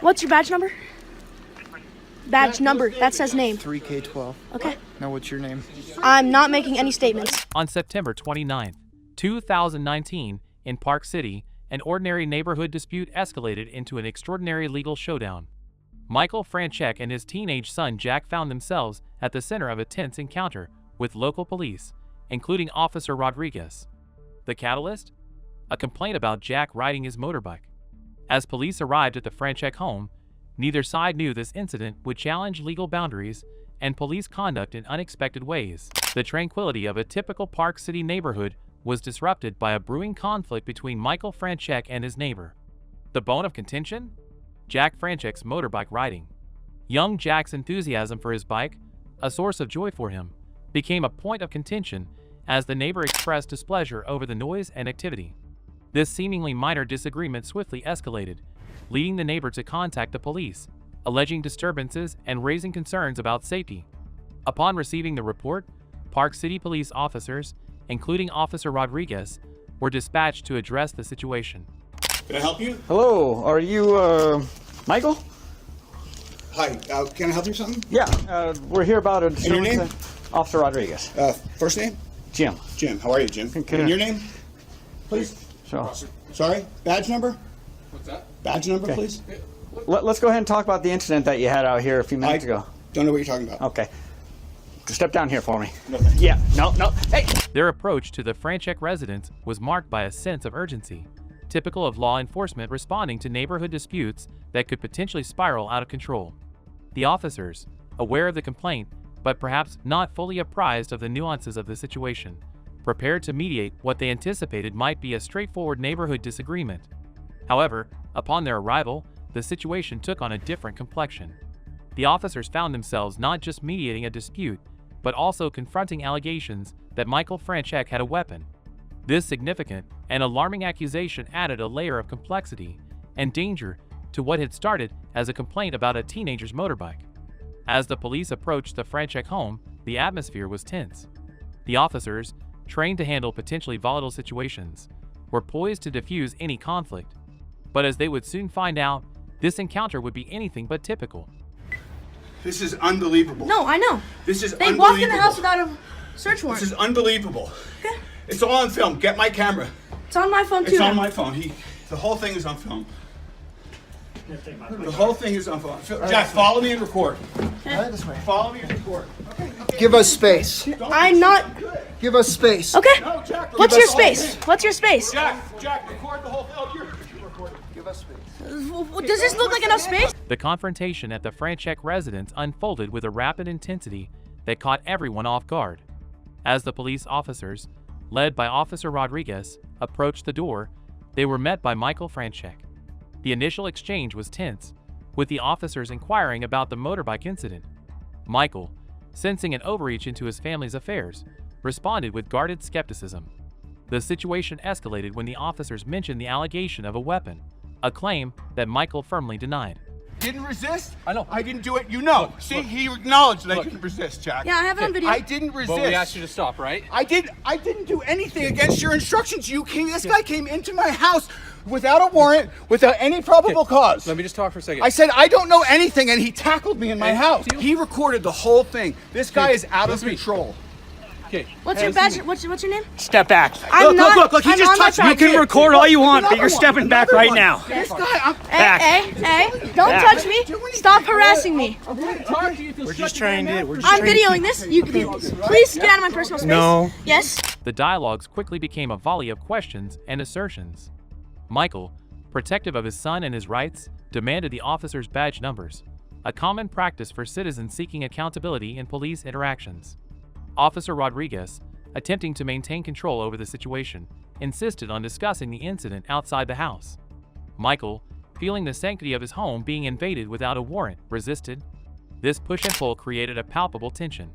What's your badge number? Badge number. That says name. 3K12. Okay. Now what's your name? I'm not making any statements. On September 29th, 2019, in Park City, an ordinary neighborhood dispute escalated into an extraordinary legal showdown. Michael Franchek and his teenage son Jack found themselves at the center of a tense encounter with local police, including Officer Rodriguez. The catalyst? A complaint about Jack riding his motorbike. As police arrived at the Franchek home, neither side knew this incident would challenge legal boundaries and police conduct in unexpected ways. The tranquility of a typical Park City neighborhood was disrupted by a brewing conflict between Michael Franchek and his neighbor. The bone of contention? Jack Franchek's motorbike riding. Young Jack's enthusiasm for his bike, a source of joy for him, became a point of contention as the neighbor expressed displeasure over the noise and activity. This seemingly minor disagreement swiftly escalated, leading the neighbor to contact the police, alleging disturbances and raising concerns about safety. Upon receiving the report, Park City police officers, including Officer Rodriguez, were dispatched to address the situation. Can I help you? Hello, are you, Michael? Hi, can I help you with something? Yeah, we're here about a... And your name? Officer Rodriguez. First name? Jim. Jim, how are you, Jim? Can And I- your name? Please? So, Sorry? Badge number? What's that? Badge number, Okay. please? let's go ahead and talk about the incident that you had out here a few minutes ago. Don't know what you're talking about. Okay. Step down here for me. No, thank you. Yeah, no, hey! Their approach to the Franchek residence was marked by a sense of urgency, typical of law enforcement responding to neighborhood disputes that could potentially spiral out of control. The officers, aware of the complaint, but perhaps not fully apprised of the nuances of the situation, prepared to mediate what they anticipated might be a straightforward neighborhood disagreement. However, upon their arrival, the situation took on a different complexion. The officers found themselves not just mediating a dispute, but also confronting allegations that Michael Franchek had a weapon. This significant and alarming accusation added a layer of complexity and danger to what had started as a complaint about a teenager's motorbike. As the police approached the Franchek home, the atmosphere was tense. The officers, trained to handle potentially volatile situations, were poised to diffuse any conflict. But as they would soon find out, this encounter would be anything but typical. This is unbelievable. No, I know. This is They unbelievable. walked in the house without a search warrant. This is unbelievable. Okay. It's all on film. Get my camera. It's on my phone too. It's on now. my phone. The whole thing is on film. The whole thing is on film. Jack, follow me and record. Okay. This way. Follow me and record. Give us space. I'm not. Give us space. Okay. No, Jack, What's record your the whole space? thing. What's your space? Jack, record the whole thing. Oh, you're recording. Give us space. Does this look like enough space? The confrontation at the Franchek residence unfolded with a rapid intensity that caught everyone off guard. As the police officers, led by Officer Rodriguez, approached the door, they were met by Michael Franchek. The initial exchange was tense, with the officers inquiring about the motorbike incident. Michael, sensing an overreach into his family's affairs, responded with guarded skepticism. The situation escalated when the officers mentioned the allegation of a weapon, a claim that Michael firmly denied. Didn't resist? I know. I didn't do it. You know. See, he acknowledged that I didn't resist, Jack. Yeah, I have it on video. I didn't resist. Well, we asked you to stop, right? I didn't do anything against your instructions. This guy came into my house without a warrant, without any probable cause. Let me just talk for a second. I said, I don't know anything, and he tackled me in my Hey, house. do you- He recorded the whole thing. This guy is out of listen to me. control. Okay. What's your badge? What's your name? Step back. I'm not. Look, he I'm just on my touched me. phone. You can record all you want, but Another you're one. stepping back Another right one. now. This guy, Back. Hey, don't Back. touch me. Stop harassing me. We're just trying to. I'm videoing this. You can please get out of my personal space. No. Yes. The dialogues quickly became a volley of questions and assertions. Michael, protective of his son and his rights, demanded the officers' badge numbers, a common practice for citizens seeking accountability in police interactions. Officer Rodriguez, attempting to maintain control over the situation, insisted on discussing the incident outside the house. Michael, feeling the sanctity of his home being invaded without a warrant, resisted. This push and pull created a palpable tension.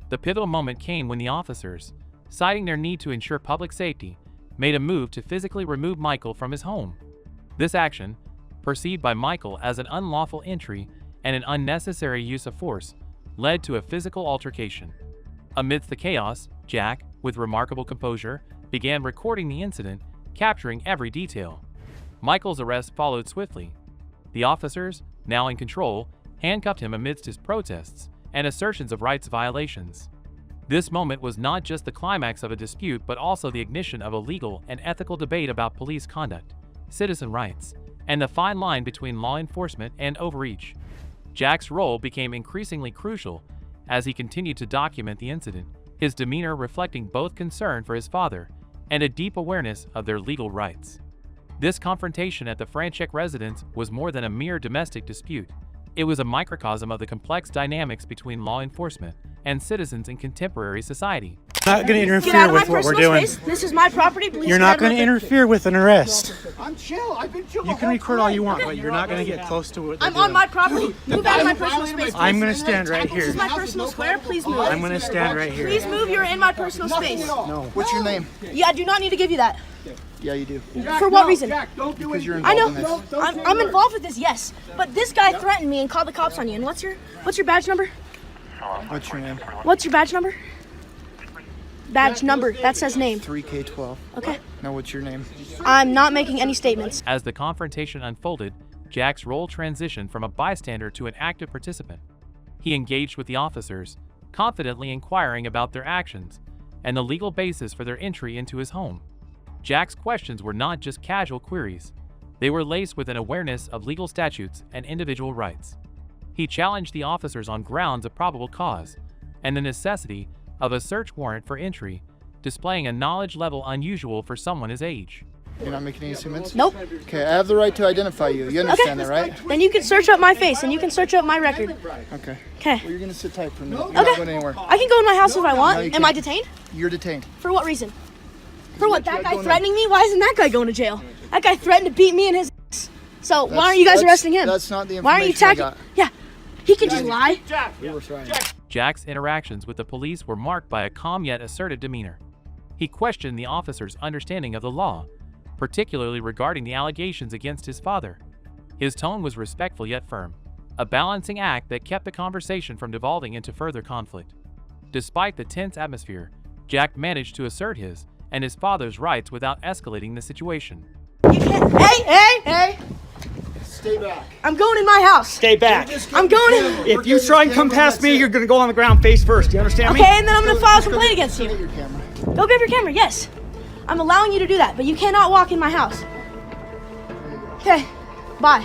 The pivotal moment came when the officers, citing their need to ensure public safety, made a move to physically remove Michael from his home. This action, perceived by Michael as an unlawful entry and an unnecessary use of force, led to a physical altercation. Amidst the chaos, Jack, with remarkable composure, began recording the incident, capturing every detail. Michael's arrest followed swiftly. The officers, now in control, handcuffed him amidst his protests and assertions of rights violations. This moment was not just the climax of a dispute but also the ignition of a legal and ethical debate about police conduct, citizen rights, and the fine line between law enforcement and overreach. Jack's role became increasingly crucial as he continued to document the incident, his demeanor reflecting both concern for his father and a deep awareness of their legal rights. This confrontation at the Franchek residence was more than a mere domestic dispute. It was a microcosm of the complex dynamics between law enforcement and citizens in contemporary society. Not going to Get out interfere of my with what we're personal doing. space. This is my property. Please You're get out not of going my to interfere with an arrest. I'm chill. I've been chill. You can record all you want, but you're not going to get close to it. I'm on my property. Move out of my personal space. I'm going to stand right This here. is my personal square. Please move. I'm going to stand right here. Please move. You're in my personal space. No. What's your name? Yeah, I do not need to give you that. Yeah, you do. For what reason? Jack, don't do Because you're I know. involved in this. I'm involved with this, yes. But this guy threatened me and called the cops on you. And what's your badge number? What's your name? What's your badge number? Badge number. That says name. 3K12. Okay. Now what's your name? I'm not making any statements. As the confrontation unfolded, Jack's role transitioned from a bystander to an active participant. He engaged with the officers, confidently inquiring about their actions and the legal basis for their entry into his home. Jack's questions were not just casual queries. They were laced with an awareness of legal statutes and individual rights. He challenged the officers on grounds of probable cause and the necessity of a search warrant for entry, displaying a knowledge level unusual for someone his age. You're not making any statements? Nope. Okay, I have the right to identify you. You understand that, right? Then you can search up my face and you can search up my record. Okay. Okay. Well, you're going to sit tight for a minute. You're not going anywhere. I can go in my house if I want. No, you Am I can't. detained? You're detained. For what reason? For what? That you guy going threatening me? Why isn't that guy going to jail? That guy threatened to beat me in his ass. So why aren't you guys arresting him? That's not the Why aren't you information I tackling? Yeah. He can just lie. You were trying. Jack's interactions with the police were marked by a calm yet assertive demeanor. He questioned the officers' understanding of the law, particularly regarding the allegations against his father. His tone was respectful yet firm, a balancing act that kept the conversation from devolving into further conflict. Despite the tense atmosphere, Jack managed to assert his and his father's rights without escalating the situation. You can't. Hey! Stay back. I'm going in my house. Stay back. I'm going in. If you try and come past me, you're going to go on the ground face first. You understand me? Okay, and then I'm going to file a complaint against you. Get your camera. Go grab your camera, yes. I'm allowing you to do that, but you cannot walk in my house. Okay, bye.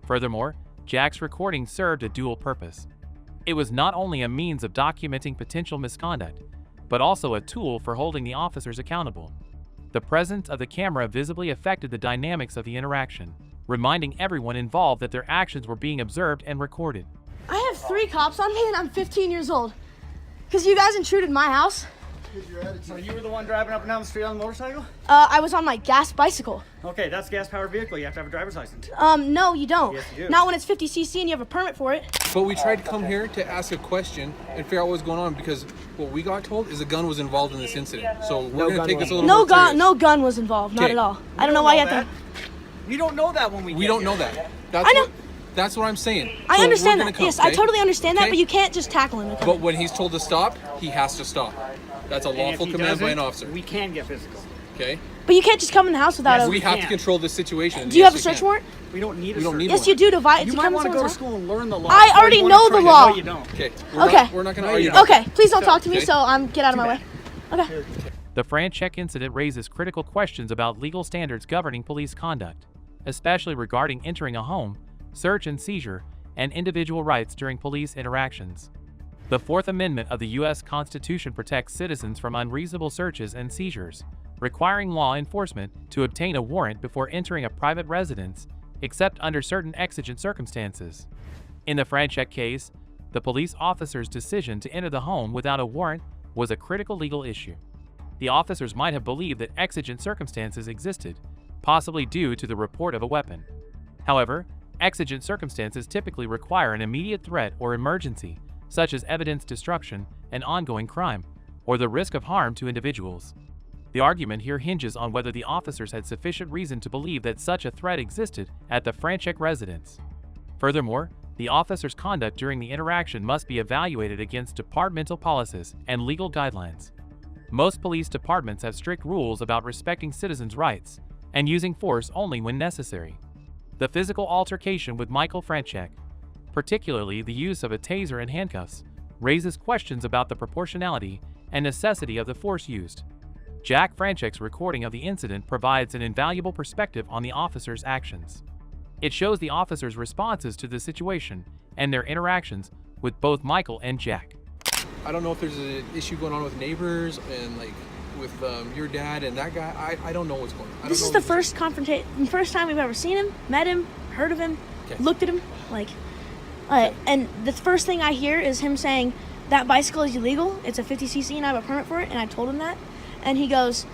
Furthermore, Jack's recording served a dual purpose. It was not only a means of documenting potential misconduct, but also a tool for holding the officers accountable. The presence of the camera visibly affected the dynamics of the interaction, reminding everyone involved that their actions were being observed and recorded. I have 3 cops on me and I'm 15 years old. Because you guys intruded my house. So you were the one driving up and down the street on the motorcycle? I was on my gas bicycle. Okay, that's a gas-powered vehicle. You have to have a driver's license. No, you don't. Yes, you do. Not when it's 50cc and you have a permit for it. But we tried to come here to ask a question and figure out what's going on because what we got told is a gun was involved in this incident. So we're going to take this a little No more gun, serious. no gun was involved, not Okay. at all. I don't know why you have to. You don't know that when we We don't know that. That's I know. That's what I'm saying. I So understand we're that. gonna come, Yes, I okay? totally understand that, Okay? but you can't just tackle him. But when he's told to stop, he has to stop. That's a And if lawful he command by an doesn't, officer. We can get physical. Okay? But you can't just come in the house without We a. have to can't. control this situation. Do you Yes, have a we search can. warrant? We don't need a We don't search need Yes, one. you do to You to might come want to in go to someone's house. school and learn the law. I before already you know wanna the try it. law. No, you don't. Okay. Okay. We're not going to No, argue you about Okay, please don't talk to me. Okay. So get out of my way. Okay. The Franchek incident raises critical questions about legal standards governing police conduct, especially regarding entering a home, search and seizure, and individual rights during police interactions. The Fourth Amendment of the U.S. Constitution protects citizens from unreasonable searches and seizures, requiring law enforcement to obtain a warrant before entering a private residence, except under certain exigent circumstances. In the Franchek case, the police officer's decision to enter the home without a warrant was a critical legal issue. The officers might have believed that exigent circumstances existed, possibly due to the report of a weapon. However, exigent circumstances typically require an immediate threat or emergency, such as evidence destruction, an ongoing crime, or the risk of harm to individuals. The argument here hinges on whether the officers had sufficient reason to believe that such a threat existed at the Franchek residence. Furthermore, the officers' conduct during the interaction must be evaluated against departmental policies and legal guidelines. Most police departments have strict rules about respecting citizens' rights, and using force only when necessary. The physical altercation with Michael Franchek, particularly the use of a taser and handcuffs, raises questions about the proportionality and necessity of the force used. Jack Franchek's recording of the incident provides an invaluable perspective on the officer's actions. It shows the officer's responses to the situation and their interactions with both Michael and Jack. I don't know if there's an issue going on with neighbors and like with your dad and that guy. I don't know what's going on. This is the first time we've ever seen him, met him, heard of him, looked at him, and the first thing I hear is him saying that bicycle is illegal. It's a 50cc and I have a permit for it, and I told him that. And he goes,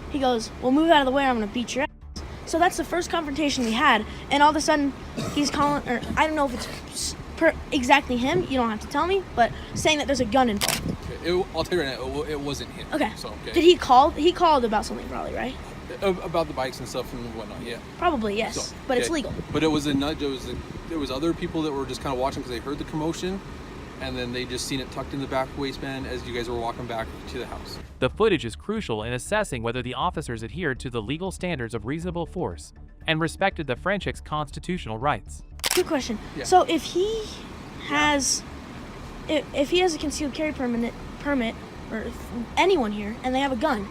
well, move out of the way or I'm gonna beat your ass. So that's the first confrontation we had, and all of a sudden he's calling, or I don't know if it's exactly him, you don't have to tell me, but saying that there's a gun involved. I'll tell you right now, it wasn't him. Okay. So, okay. Did he call? He called about something probably, right? About the bikes and stuff and whatnot, yeah. Probably, yes, So, but it's okay. legal. But it was a nudge. There was other people that were just kind of watching because they heard the commotion, and then they just seen it tucked in the back waistband as you guys were walking back to the house. The footage is crucial in assessing whether the officers adhered to the legal standards of reasonable force and respected the Franchek's constitutional rights. Good question. Yeah. So if he has a concealed carry permit, or if anyone here, and they have a gun,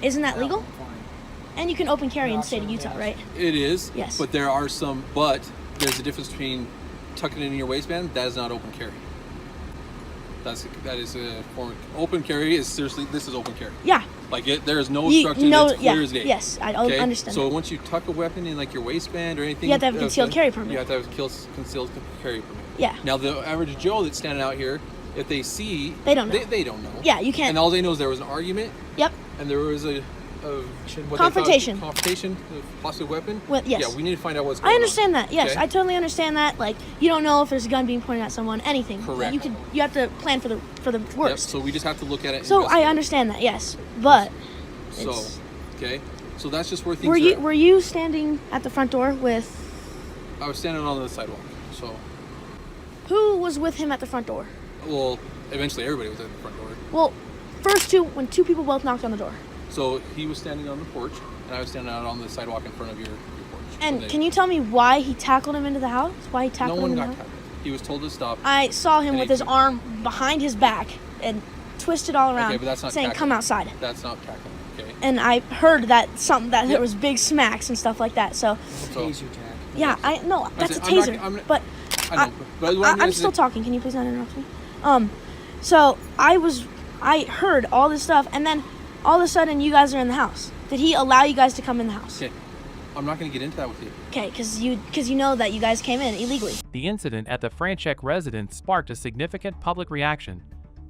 isn't that legal? And you can open carry in the state of Utah, right? It is. Yes. But there's a difference between tucking it in your waistband. That is not open carry. That is a form of open carry. Is seriously, this is open carry. Yeah. Like there is no obstruction. It's clear as day. Yes, I Okay? understand. So that. once you tuck a weapon in like your waistband or anything, You have to have a concealed carry permit. You have to have a concealed carry permit. Yeah. Now the average Joe that's standing out here, if they see, They don't know. They don't know. Yeah, you can't. And all they know is there was an argument. Yep. And there was a Confrontation. Confrontation, possible weapon. Yes. Yeah, we need to find out what's going on. I understand that. Yes, Okay? I totally understand that. Like, you don't know if there's a gun being pointed at someone, anything. Correct. You have to plan for the Yep, worst. so we just have to look at it. And So I investigate. understand that. Yes, but So, okay. So that's just where things were you standing at the front door with? I was standing on the sidewalk. So, Who was with him at the front door? well, eventually everybody was at the front door. Well, when two people both knocked on the door. So he was standing on the porch, and I was standing out on the sidewalk in front of your porch. And can you tell me why he tackled him into the house? Why he tackled No him one into got the house? tackled. He was told to stop. I saw him And with he- his arm behind his back and twisted all around, Okay, but that's not saying, tackling. "Come outside." That's not tackling. Okay. And I heard that there Yep. was big smacks and stuff like that. So So, yeah, I know that's a I'm not- taser. I'm- but I know. But what I'm still talking. Can you please not interrupt me? So I heard all this stuff, and then all of a sudden you guys are in the house. Did he allow you guys to come in the house? Okay. I'm not going to get into that with you. Okay, because you know that you guys came in illegally. The incident at the Franchek residence sparked a significant public reaction,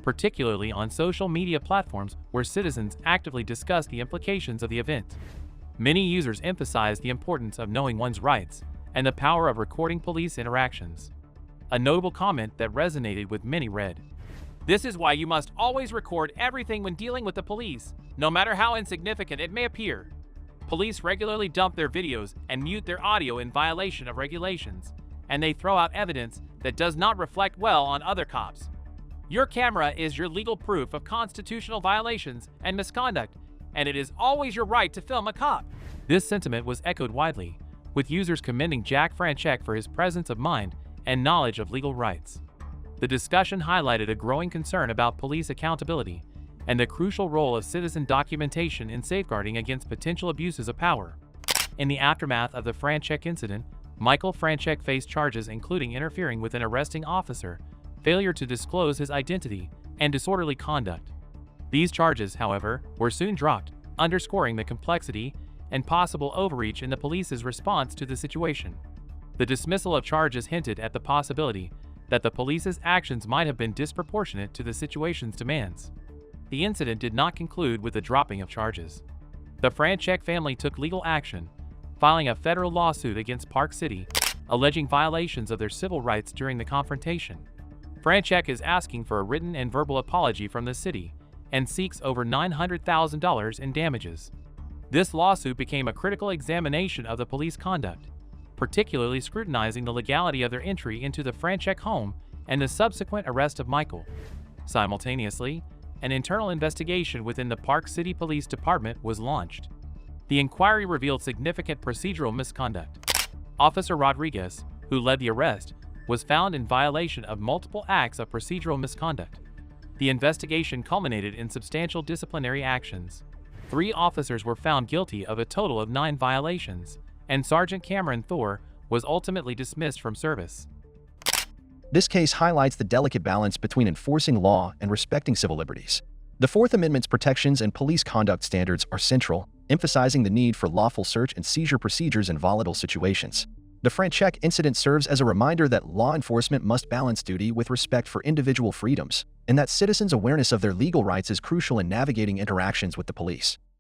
particularly on social media platforms where citizens actively discussed the implications of the event. Many users emphasized the importance of knowing one's rights and the power of recording police interactions. A notable comment that resonated with many read, "This is why you must always record everything when dealing with the police, no matter how insignificant it may appear. Police regularly dump their videos and mute their audio in violation of regulations, and they throw out evidence that does not reflect well on other cops. Your camera is your legal proof of constitutional violations and misconduct, and it is always your right to film a cop." This sentiment was echoed widely, with users commending Jack Franchek for his presence of mind and knowledge of legal rights. The discussion highlighted a growing concern about police accountability and the crucial role of citizen documentation in safeguarding against potential abuses of power. In the aftermath of the Franchek incident, Michael Franchek faced charges including interfering with an arresting officer, failure to disclose his identity, and disorderly conduct. These charges, however, were soon dropped, underscoring the complexity and possible overreach in the police's response to the situation. The dismissal of charges hinted at the possibility that the police's actions might have been disproportionate to the situation's demands. The incident did not conclude with the dropping of charges. The Franchek family took legal action, filing a federal lawsuit against Park City, alleging violations of their civil rights during the confrontation. Franchek is asking for a written and verbal apology from the city and seeks over $900,000 in damages. This lawsuit became a critical examination of the police conduct, particularly scrutinizing the legality of their entry into the Franchek home and the subsequent arrest of Michael. Simultaneously, an internal investigation within the Park City Police Department was launched. The inquiry revealed significant procedural misconduct. Officer Rodriguez, who led the arrest, was found in violation of multiple acts of procedural misconduct. The investigation culminated in substantial disciplinary actions. 3 officers were found guilty of a total of 9 violations, and Sergeant Cameron Thor was ultimately dismissed from service. This case highlights the delicate balance between enforcing law and respecting civil liberties. The Fourth Amendment's protections and police conduct standards are central, emphasizing the need for lawful search and seizure procedures in volatile situations. The Franchek incident serves as a reminder that law enforcement must balance duty with respect for individual freedoms, and that citizens' awareness of their legal rights is crucial in navigating interactions with the police.